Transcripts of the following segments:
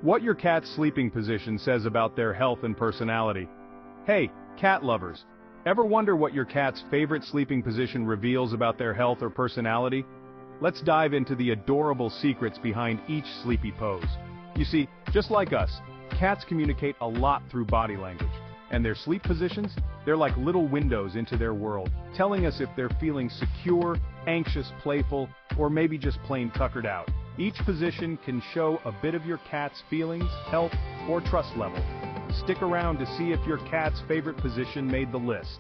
What your cat's sleeping position says about their health and personality. Hey, cat lovers, ever wonder what your cat's favorite sleeping position reveals about their health or personality? Let's dive into the adorable secrets behind each sleepy pose. You see, just like us, cats communicate a lot through body language, and their sleep positions, they're like little windows into their world, telling us if they're feeling secure, anxious, playful, or maybe just plain tuckered out. Each position can show a bit of your cat's feelings, health, or trust level. Stick around to see if your cat's favorite position made the list.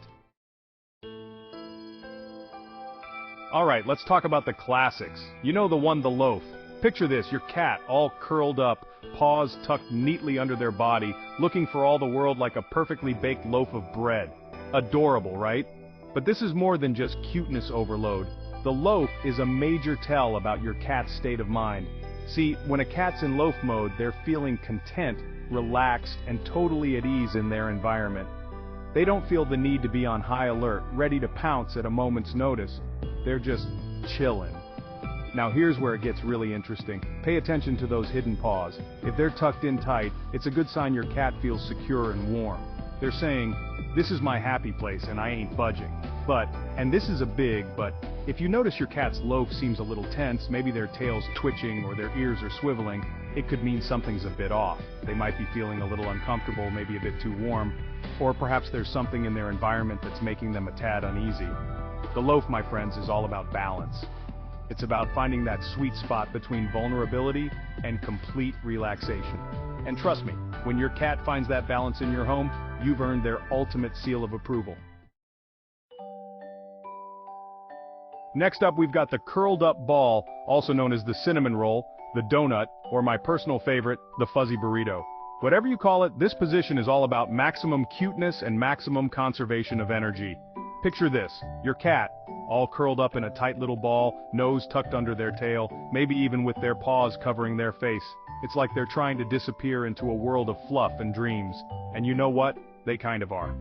Alright, let's talk about the classics. You know the one, the loaf. Picture this, your cat all curled up, paws tucked neatly under their body, looking for all the world like a perfectly baked loaf of bread. Adorable, right? But this is more than just cuteness overload. The loaf is a major tell about your cat's state of mind. See, when a cat's in loaf mode, they're feeling content, relaxed, and totally at ease in their environment. They don't feel the need to be on high alert, ready to pounce at a moment's notice. They're just chilling. Now here's where it gets really interesting. Pay attention to those hidden paws. If they're tucked in tight, it's a good sign your cat feels secure and warm. They're saying, "This is my happy place and I ain't budging." But, and this is a big but, if you notice your cat's loaf seems a little tense, maybe their tail's twitching or their ears are swiveling, it could mean something's a bit off. They might be feeling a little uncomfortable, maybe a bit too warm, or perhaps there's something in their environment that's making them a tad uneasy. The loaf, my friends, is all about balance. It's about finding that sweet spot between vulnerability and complete relaxation. And trust me, when your cat finds that balance in your home, you've earned their ultimate seal of approval. Next up, we've got the curled up ball, also known as the cinnamon roll, the donut, or my personal favorite, the fuzzy burrito. Whatever you call it, this position is all about maximum cuteness and maximum conservation of energy. Picture this, your cat, all curled up in a tight little ball, nose tucked under their tail, maybe even with their paws covering their face. It's like they're trying to disappear into a world of fluff and dreams. And you know what? They kind of are.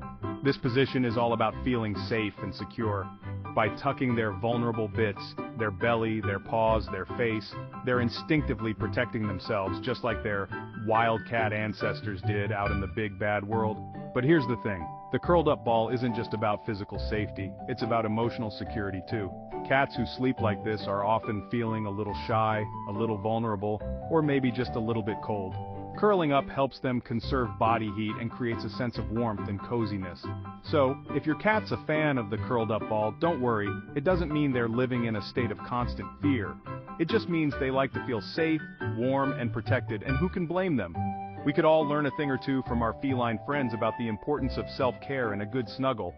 This position is all about feeling safe and secure. By tucking their vulnerable bits, their belly, their paws, their face, they're instinctively protecting themselves just like their wildcat ancestors did out in the big bad world. But here's the thing, the curled up ball isn't just about physical safety, it's about emotional security too. Cats who sleep like this are often feeling a little shy, a little vulnerable, or maybe just a little bit cold. Curling up helps them conserve body heat and creates a sense of warmth and coziness. So, if your cat's a fan of the curled up ball, don't worry, it doesn't mean they're living in a state of constant fear. It just means they like to feel safe, warm, and protected, and who can blame them? We could all learn a thing or two from our feline friends about the importance of self-care and a good snuggle.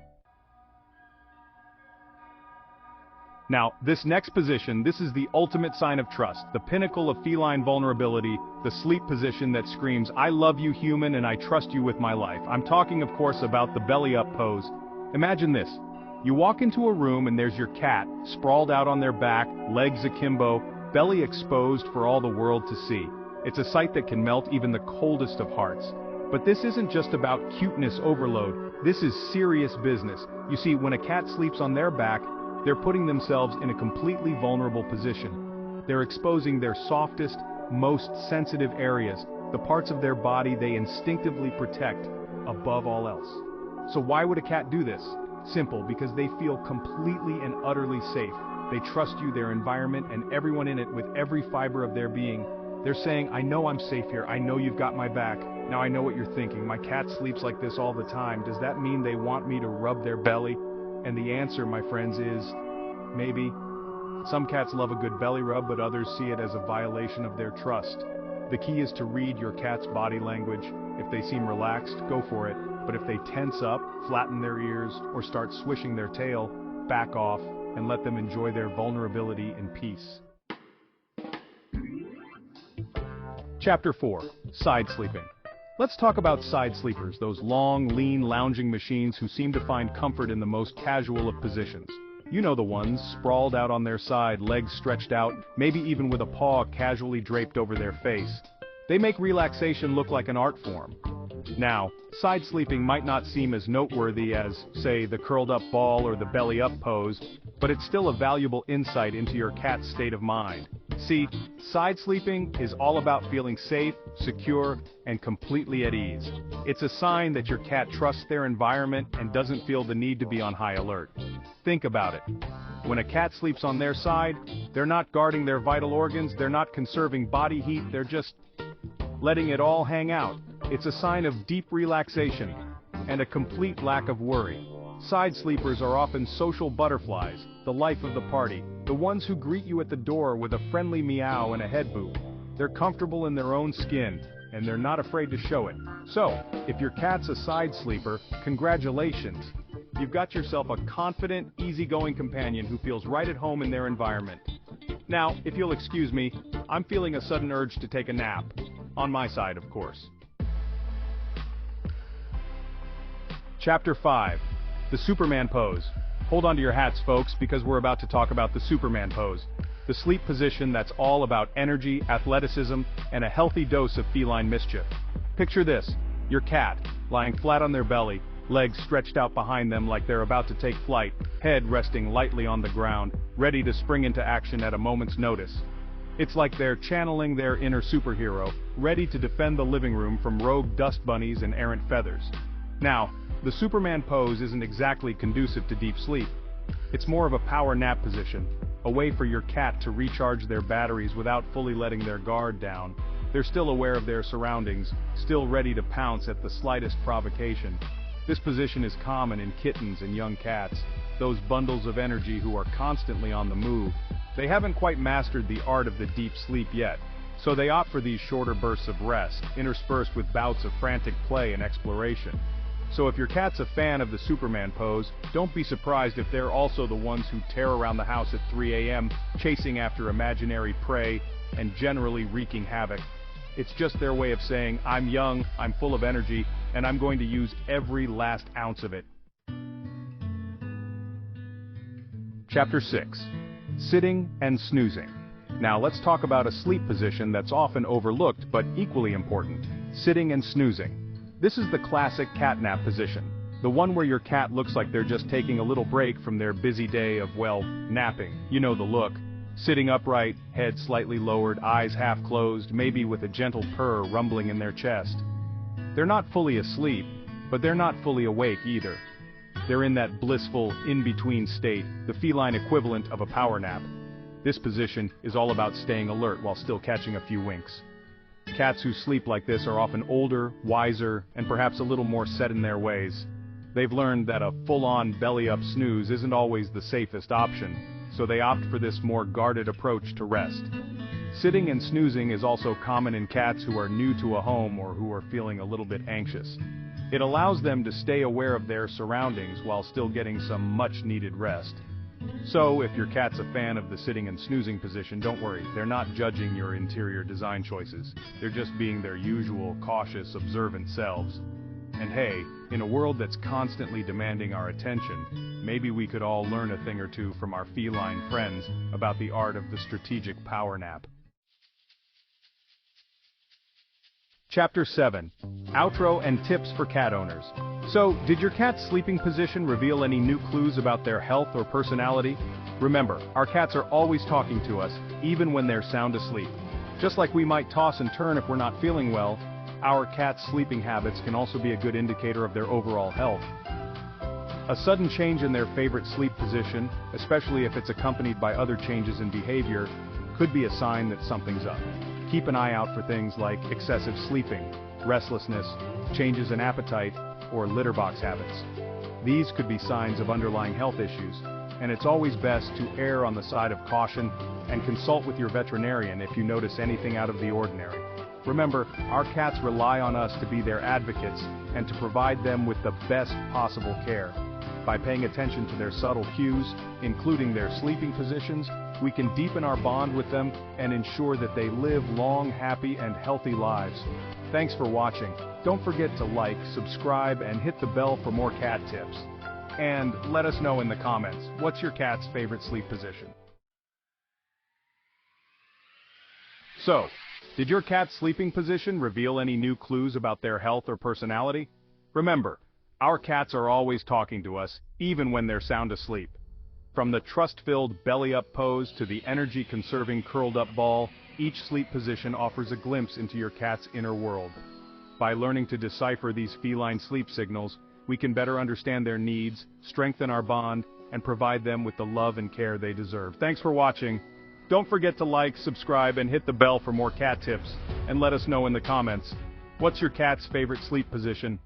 Now, this next position, this is the ultimate sign of trust, the pinnacle of feline vulnerability, the sleep position that screams, "I love you, human, and I trust you with my life." I'm talking, of course, about the belly-up pose. Imagine this. You walk into a room and there's your cat, sprawled out on their back, legs akimbo, belly exposed for all the world to see. It's a sight that can melt even the coldest of hearts. But this isn't just about cuteness overload. This is serious business. You see, when a cat sleeps on their back, they're putting themselves in a completely vulnerable position. They're exposing their softest, most sensitive areas, the parts of their body they instinctively protect above all else. So why would a cat do this? Simple, because they feel completely and utterly safe. They trust you, their environment, and everyone in it with every fiber of their being. They're saying, "I know I'm safe here, I know you've got my back. Now I know what you're thinking, my cat sleeps like this all the time. Does that mean they want me to rub their belly?" And the answer, my friends, is maybe. Some cats love a good belly rub, but others see it as a violation of their trust. The key is to read your cat's body language. If they seem relaxed, go for it. But if they tense up, flatten their ears, or start swishing their tail, back off and let them enjoy their vulnerability in peace. Chapter 4. Side Sleeping. Let's talk about side sleepers, those long, lean, lounging machines who seem to find comfort in the most casual of positions. You know the ones, sprawled out on their side, legs stretched out, maybe even with a paw casually draped over their face. They make relaxation look like an art form. Now, side sleeping might not seem as noteworthy as, say, the curled up ball or the belly up pose, but it's still a valuable insight into your cat's state of mind. See, side sleeping is all about feeling safe, secure, and completely at ease. It's a sign that your cat trusts their environment and doesn't feel the need to be on high alert. Think about it. When a cat sleeps on their side, they're not guarding their vital organs, they're not conserving body heat, they're just letting it all hang out. It's a sign of deep relaxation and a complete lack of worry. Side sleepers are often social butterflies, the life of the party, the ones who greet you at the door with a friendly meow and a head boop. They're comfortable in their own skin, and they're not afraid to show it. So, if your cat's a side sleeper, congratulations. You've got yourself a confident, easygoing companion who feels right at home in their environment. Now, if you'll excuse me, I'm feeling a sudden urge to take a nap. On my side, of course. Chapter 5. The Superman Pose. Hold on to your hats, folks, because we're about to talk about the Superman pose. The sleep position that's all about energy, athleticism, and a healthy dose of feline mischief. Picture this, your cat, lying flat on their belly, legs stretched out behind them like they're about to take flight, head resting lightly on the ground, ready to spring into action at a moment's notice. It's like they're channeling their inner superhero, ready to defend the living room from rogue dust bunnies and errant feathers. Now, the Superman pose isn't exactly conducive to deep sleep. It's more of a power nap position, a way for your cat to recharge their batteries without fully letting their guard down. They're still aware of their surroundings, still ready to pounce at the slightest provocation. This position is common in kittens and young cats, those bundles of energy who are constantly on the move. They haven't quite mastered the art of the deep sleep yet, so they opt for these shorter bursts of rest, interspersed with bouts of frantic play and exploration. So if your cat's a fan of the Superman pose, don't be surprised if they're also the ones who tear around the house at 3 a.m., chasing after imaginary prey and generally wreaking havoc. It's just their way of saying, I'm young, I'm full of energy, and I'm going to use every last ounce of it. Chapter 6. Sitting and Snoozing. Now let's talk about a sleep position that's often overlooked but equally important, sitting and snoozing. This is the classic cat nap position, the one where your cat looks like they're just taking a little break from their busy day of, well, napping. You know the look. Sitting upright, head slightly lowered, eyes half closed, maybe with a gentle purr rumbling in their chest. They're not fully asleep, but they're not fully awake either. They're in that blissful, in-between state, the feline equivalent of a power nap. This position is all about staying alert while still catching a few winks. Cats who sleep like this are often older, wiser, and perhaps a little more set in their ways. They've learned that a full-on belly-up snooze isn't always the safest option, so they opt for this more guarded approach to rest. Sitting and snoozing is also common in cats who are new to a home or who are feeling a little bit anxious. It allows them to stay aware of their surroundings while still getting some much-needed rest. So, if your cat's a fan of the sitting and snoozing position, don't worry, they're not judging your interior design choices. They're just being their usual, cautious, observant selves. And hey, in a world that's constantly demanding our attention, maybe we could all learn a thing or two from our feline friends about the art of the strategic power nap. Chapter 7. Outro and Tips for Cat Owners. So, did your cat's sleeping position reveal any new clues about their health or personality? Remember, our cats are always talking to us, even when they're sound asleep. Just like we might toss and turn if we're not feeling well, our cat's sleeping habits can also be a good indicator of their overall health. A sudden change in their favorite sleep position, especially if it's accompanied by other changes in behavior, could be a sign that something's up. Keep an eye out for things like excessive sleeping, restlessness, changes in appetite, or litter box habits. These could be signs of underlying health issues, and it's always best to err on the side of caution and consult with your veterinarian if you notice anything out of the ordinary. Remember, our cats rely on us to be their advocates and to provide them with the best possible care. By paying attention to their subtle cues, including their sleeping positions, we can deepen our bond with them and ensure that they live long, happy, and healthy lives. Thanks for watching. Don't forget to like, subscribe, and hit the bell for more cat tips. And let us know in the comments, what's your cat's favorite sleep position? So, did your cat's sleeping position reveal any new clues about their health or personality? Remember, our cats are always talking to us, even when they're sound asleep. From the trust-filled belly-up pose to the energy-conserving curled-up ball, each sleep position offers a glimpse into your cat's inner world. By learning to decipher these feline sleep signals, we can better understand their needs, strengthen our bond, and provide them with the love and care they deserve. Thanks for watching. Don't forget to like, subscribe, and hit the bell for more cat tips, and let us know in the comments, what's your cat's favorite sleep position?